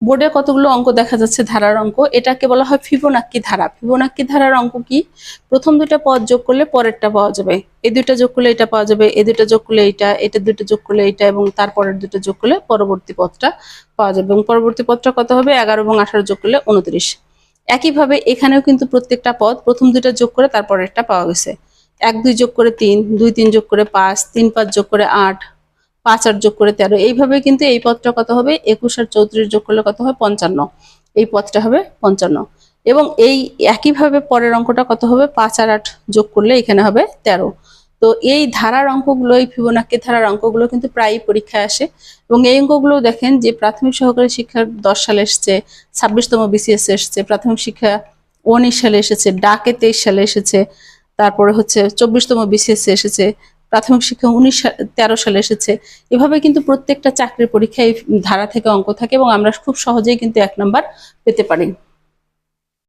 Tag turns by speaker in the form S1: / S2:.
S1: বোর্ডে কতগুলো অঙ্ক দেখা যাচ্ছে ধারার অঙ্ক, এটাকে বলা হয় ফিবোনাক্কি ধারা। ফিবোনাক্কি ধারার অঙ্ক কি? প্রথম দুইটা পদ যোগ করলে পরেরটা পাওয়া যাবে, এই দুইটা যোগ করলে এটা পাওয়া যাবে, এই দুইটা যোগ করলে এইটা, এটা দুইটা যোগ করলে এইটা, এবং তারপরের দুটো যোগ করলে পরবর্তী পদটা পাওয়া যাবে, এবং পরবর্তী পদটা কত হবে? 11 এবং 18 যোগ করলে 29। একইভাবে এখানেও কিন্তু প্রত্যেকটা পদ প্রথম দুইটা যোগ করে তারপরেরটা পাওয়া গেছে। 1 2 যোগ করে 3, 2 3 যোগ করে 5, 3 5 যোগ করে 8, 5 8 যোগ করে 13। এইভাবে কিন্তু এই পদটা কত হবে? 21 আর 34 যোগ করলে কত হয়? 55। এই পদটা হবে 55। এবং এই একইভাবে পরের অঙ্কটা কত হবে? 5 আর 8 যোগ করলে এখানে হবে 13। তো এই ধারার অঙ্কগুলো, এই ফিবোনাক্কি ধারার অঙ্কগুলো কিন্তু প্রায়ই পরীক্ষায় আসে। এবং এই অঙ্কগুলো দেখেন যে প্রাথমিক সহকারী শিক্ষা 10 সালে এসছে, 26তম বিসিএস এসছে, প্রাথমিক শিক্ষা 19 সালে এসেছে, ডাকে 23 সালে এসেছে, তারপরে হচ্ছে 24তম বিসিএস এসেছে, প্রাথমিক শিক্ষা 13 সালে এসেছে। এভাবে কিন্তু প্রত্যেকটা চাকরির পরীক্ষায় এই ধারা থেকে অঙ্ক থাকে এবং আমরা খুব সহজেই কিন্তু 1 নাম্বার পেতে পারি।